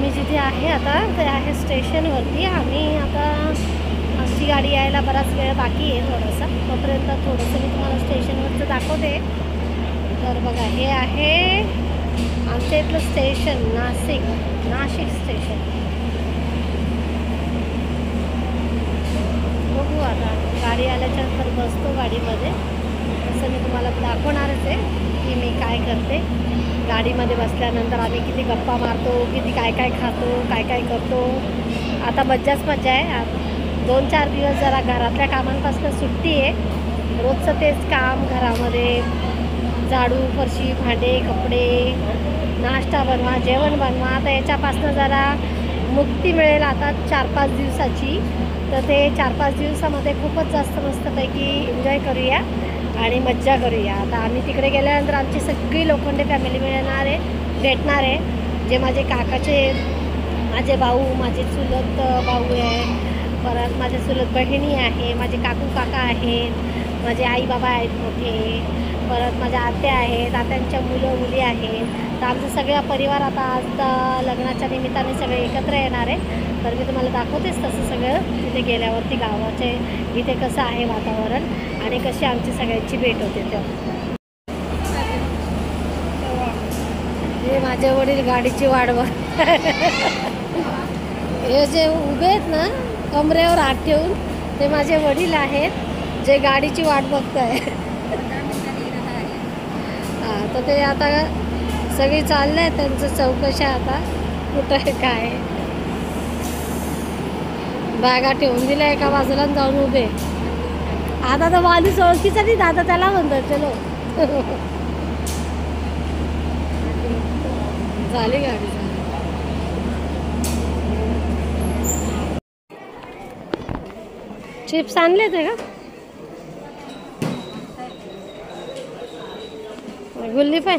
आम्ही जिथे आहे आता ते आहे स्टेशनवरती. आम्ही आता आमची गाडी यायला बराच वेळ बाकी आहे थोडासा, तोपर्यंत थोडंसं मी तुम्हाला स्टेशनवरचं दाखवते. तर बघा हे आहे आमच्या इथलं स्टेशन, नाशिक स्टेशन. बघू आता गाडी आल्याच्यानंतर बसतो गाडीमध्ये, तसं मी तुम्हाला दाखवणारच आहे की मी काय करते. गाडीमध्ये बसल्यानंतर आम्ही किती गप्पा मारतो, किती काय काय खातो, काय काय करतो. आता मज्जाच मज्जा आहे. 2-4 दिवस जरा घरातल्या कामांपासून सुट्टी आहे. रोजचं तेच काम घरामध्ये, झाडू, फरशी, भांडे, कपडे, नाश्ता बनवा, जेवण बनवा. आता याच्यापासून जरा मुक्ती मिळेल आता 4-5 दिवसाची. तर ते 4-5 दिवसामध्ये खूपच जास्त मस्तपैकी एन्जॉय करूया आणि मज्जा करूया. आता आम्ही तिकडे गेल्यानंतर आमची सगळी लोखंडे फॅमिली भेटणार आहे. जे माझे काकाचे, माझे भाऊ, माझे चुलत भाऊ आहे, परत माझ्या चुलत बहिणी आहे, माझे काका आहेत, माझे आई बाबा आहेत मोठे, परत माझ्या आत्या आहेत, आत्यांच्या मुली आहेत. तर आमचा सगळा परिवार आता आज लग्नाच्या निमित्ताने सगळे एकत्र येणार आहे. तर मी तुम्हाला दाखवतेच तसं सगळं तिथे गेल्यावरती गावाचे इथे कसं आहे वातावरण आणि कशी आमची सगळ्यांची भेट होते. तेव्हा हे माझे वडील गाडीची वाट बघ हे जे उभे आहेत ना कमरेवर हात ठेवून, ते माझे वडील आहेत जे गाडीची वाट बघत आहे. हां, तर ते आता सगळी चाललं आहे त्यांचं चौकशा, आता कुठं आहे काय. बॅगा ठेवून दिल्या एका बाजूला जाऊन उभे. आता तर माणूस ओळखीचा नाही, दादा त्याला म्हणतात चलो. झाली गाडी. चिप्स आणले ते का? गुल्ली पाय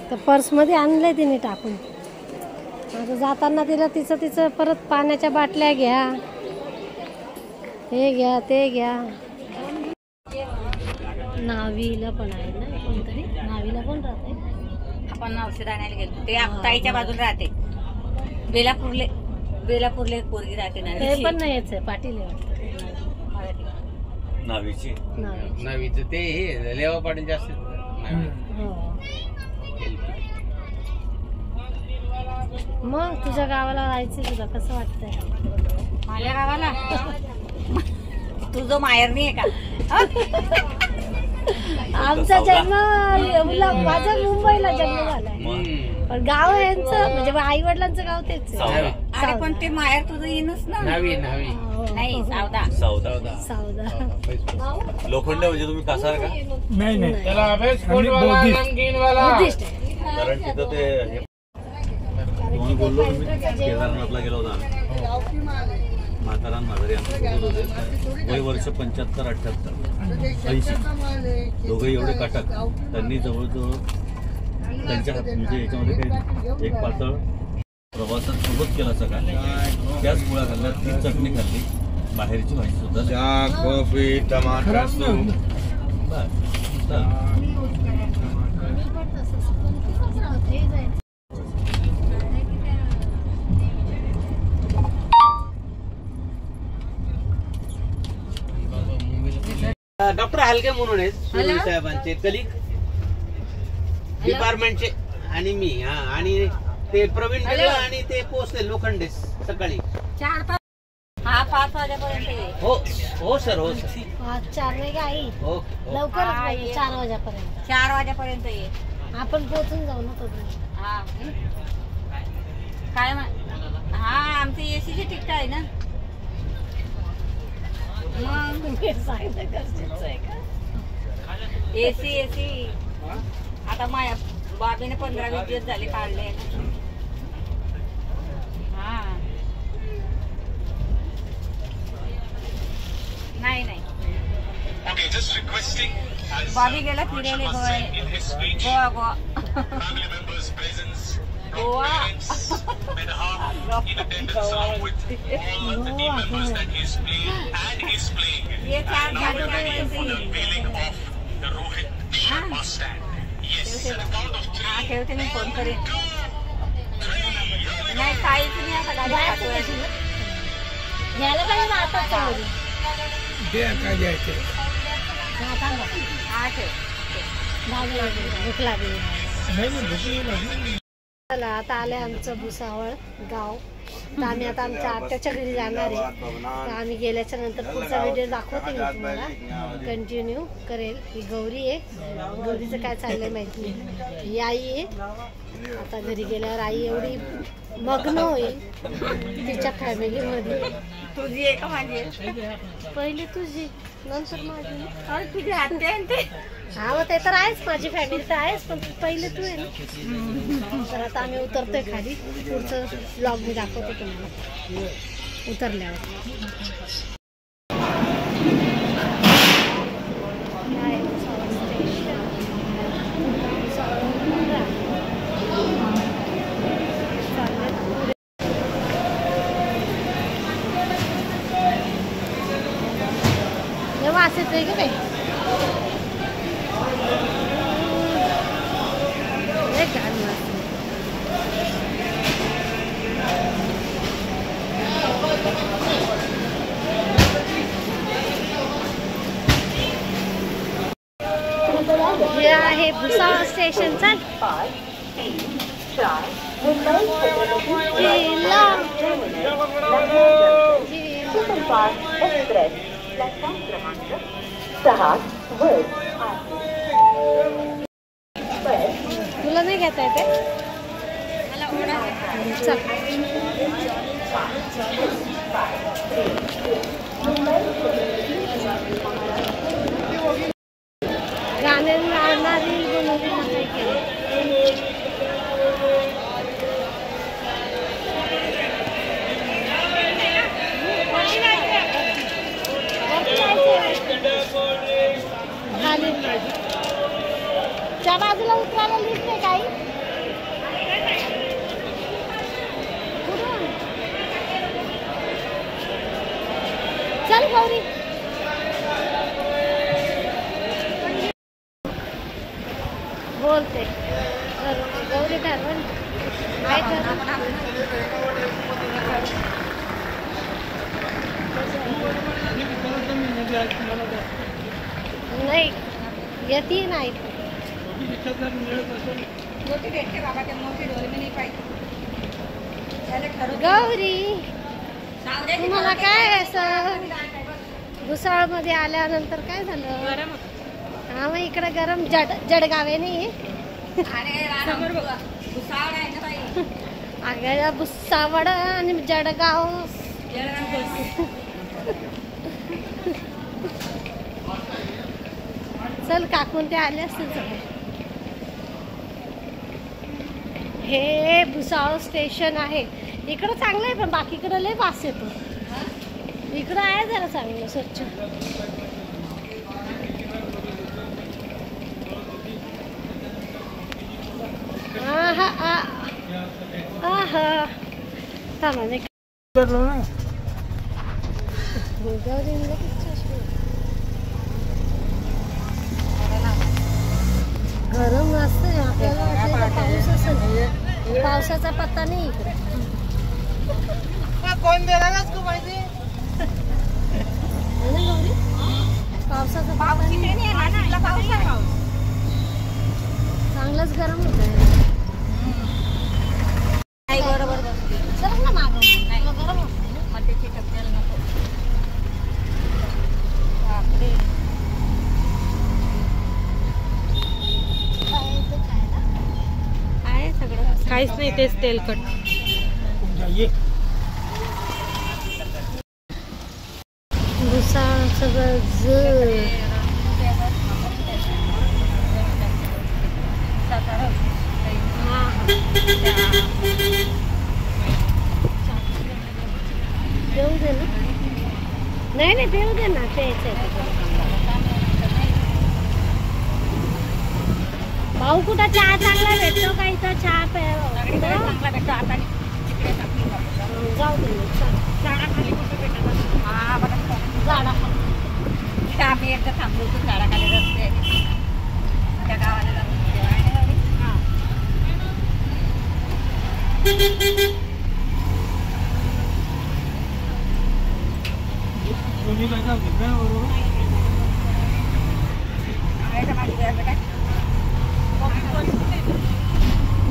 तर पर्समध्ये आणलंय तिने टाकून. आता जाताना तिला तिचं परत पाण्याच्या बाटल्या घ्या, हे घ्या ते घ्या. नावीला पण आहे ना कोणतरी, नावीला पण राहते. आपण औषध आणायला गेलो ते ताईच्या बाजूला राहते. बेलापूरले पोरगी राहते ना, ते पण नाही यायचं पाटील नावीचं ते हे लेवा पाटील जास्त. मग तुझ्या गावाला राहायचं, तुला कसं वाटतंय? माझ्या गावाला तुझं माहेर नाही आहे का? आमचा जन्म, माझा मुंबईला जन्म झालाय, पण गाव यांचं म्हणजे आई वडिलांचं गाव तेच. अरे पण ते माहेर तुझं येणच ना. नावी नाही, सावदा. लोखंड म्हणजे तुम्ही कासार का? नाही त्याला अभ्यास कारण तिथं ते तुम्ही बोललो मी केदारनाथला गेलो होता. म्हातारा म्हातारी आमच्यासोबत होते. वय वर्ष 75-78 80. दोघंही एवढे काटक. त्यांनी जवळजवळ त्यांच्या म्हणजे याच्यामध्ये काही एक पातळ प्रवासात सोबत केला सगळा. त्याच गोळ्या खाल्ल्या, ती चटणी खाल्ली, बाहेरची भाजी सुद्धा, चहा, कॉफी, टमाटर सूप. डॉक्टर हलके म्हणून आहेत साहेबांचे कलिग डिपार्टमेंटचे, आणि मी आणि ते प्रवीण आणि ते पोचले लोखंडे सकाळी 4-5 वाजेपर्यंत. हो सर. 4 वाजे आई लवकरच पाहिजे. 4 वाजेपर्यंत 4 वाजेपर्यंत ये. आपण पोहोचून जाऊ ना. काय आमची एसीची तिकीट आहे ना. मग सांगितलं गरजेचं आहे का? एसी आता माझ्या बाबीने 15-20 दिवस झाले काढले. नाही बाबी गेला फिरायला गोवा. ठेवते मी फोन करेन. नाही काहीच नाही आता गाडी पाठवायची. घ्यायला पाहिजे ना आता हा ठेव. भूक लागली. चला आता आले आमचं भुसावळ गाव. तर आम्ही आता आमच्या आत्याच्या घरी जाणार आहे. तर आम्ही गेल्याच्या नंतर पुढचा व्हिडिओ दाखवते मी तुम्हाला, कंटिन्यू करेल. ही गौरी आहे, गौरीचं काय चाललंय माहिती नाही. ही आई आहे. आता घरी गेल्यावर आई एवढी मग्न होईल तिच्या फॅमिलीमध्ये. तुझी आहे का माझी? पहिली तुझी, नंतर माझी. तुझी आत्या आहे ते. हा मग ते तर आहेच, माझी फॅमिली तर आहेच, पण पहिले तू आहे ना. तर आता आम्ही उतरतोय खाली. पुढचं ब्लॉग मी दाखवते तुम्हाला उतरल्यावर. वास येतोय का बाई? हे आहे भुसावळ स्टेशन. चल तुला नाही घेता येते? चल गाणे गाणारी बनवली नाही केली. त्या बाजूला उतरायला लिफ्ट नाही काही. चल गौरी. बोलते गौरी ठरवण काय नाही येते नाही. गौरी तुम्हाला काय असं भुसावळ मध्ये आल्यानंतर काय झालं? हा मग इकडे गरम जडगावे नाही. अगं भुसावळ आणि जडगाव. चल काकून ते आले असतील सगळे. हे भुसावळ स्टेशन आहे. इकडं चांगलं आहे पण बाकीकडे लय वास येतो. इकडं आहे जरा चांगलं स्वच्छ. गरम असते आपल्याला वाटलं पाऊस असेल. पावसाचा पत्ता नाही इकडे. कोण देणारच तू माहिती? पावसाचा पाऊस इकडे नाही आहे, नाशिकला पाऊस आहे. चांगलंच गरम होत आहे. नाही बरोबर चल ना मागं. गरम होत मग त्याची टक्केल नको. बापरे. आहे सगळं. काहीच नाही, तेच तेलकट. भुसावळ सगळं देऊ दे ना. नाही नाही देऊ दे ना. प्यायचं भाऊ कुठं चहा चांगला भेटतो का इथं? चहा प्यायला चांगला भेटतो आता. जाऊ दे ना. झाडाखाली कुठं भेटत? हा बघा झाडाखाली. तिथं आम्ही एकदा थांबलो होतो झाडाखाली रस्ते त्या गावाला जातो.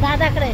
दादाकडे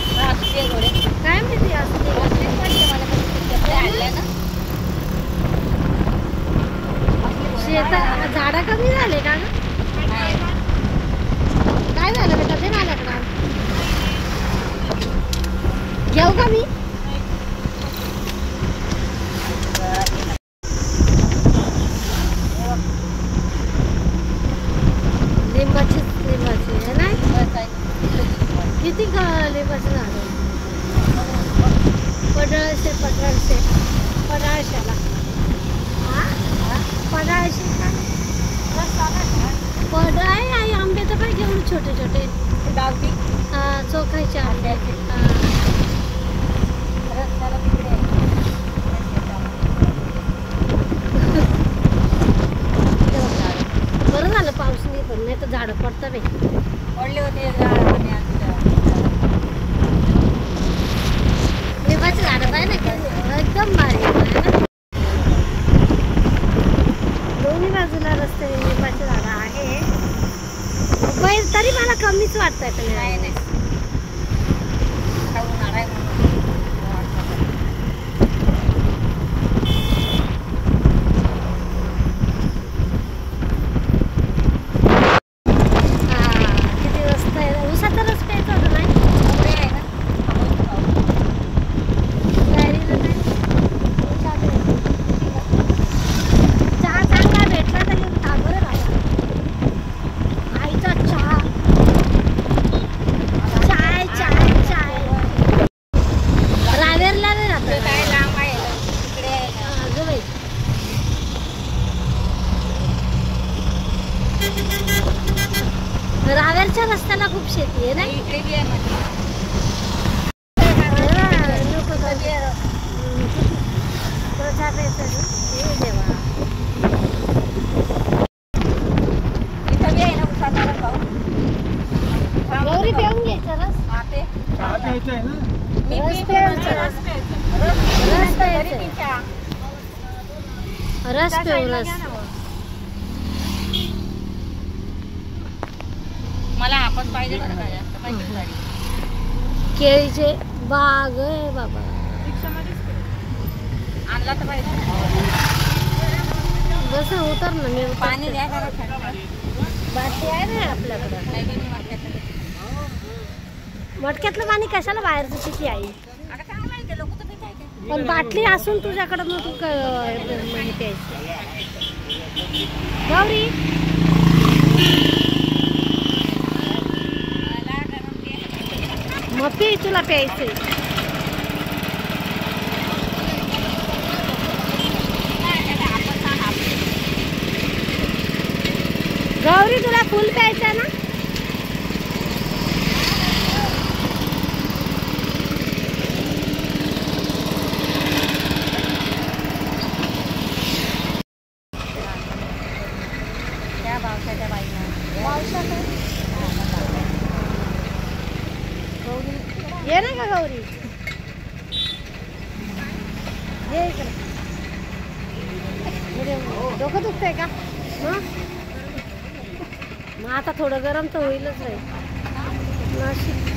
काय माहिती असते शेतात झाडं कमी झाले का ग? काय झालं बेटा ते माझ्याकडे घेऊ का मी? लिंबाची आहे ना? किती लिंबाचं झाड पडाळशाला पडाळशे का पडाळ आई आंबे तर काय घेऊन छोटे छोटे चोखायचे आंबे बरं झालं पाऊस नाही पण नाही तर झाडं पडतं बाई पडले होते लिंबाची झाडं पाहिजे ना एकदम भारी दोन्ही बाजूला रस्ते लिंबाची झाडं आहे तरी मला कमीच वाटतंय पण नाही रावेरच्या रस्त्याला खूप शेती आहे ना इकडे बी आहे गौरी पिऊन घ्यायचा रस रस पिऊ रस मला आपण पाहिजे बरं का जास्त पाहिजे गाडी केळीचे बाग आहे बाबा आणला तर पाहिजे बस उतर ना मी पाणी द्या जरा बाटली आहे ना आपल्याकडं मटक्यातलं पाणी कशाला बाहेरचं किती आहे आता काय माहिती लोक तर पिताय पण बाटली असून तुझ्याकडं मग तू प्यायचं गौरी मग पी तुला प्यायचंय गौरी तुला फुल प्यायचं ना त्या पावसाच्या बाईला ये ना का गौरी ये इकडे डोकं दुखतंय का मग आता थोडं गरम तर होईलच रे नाशिक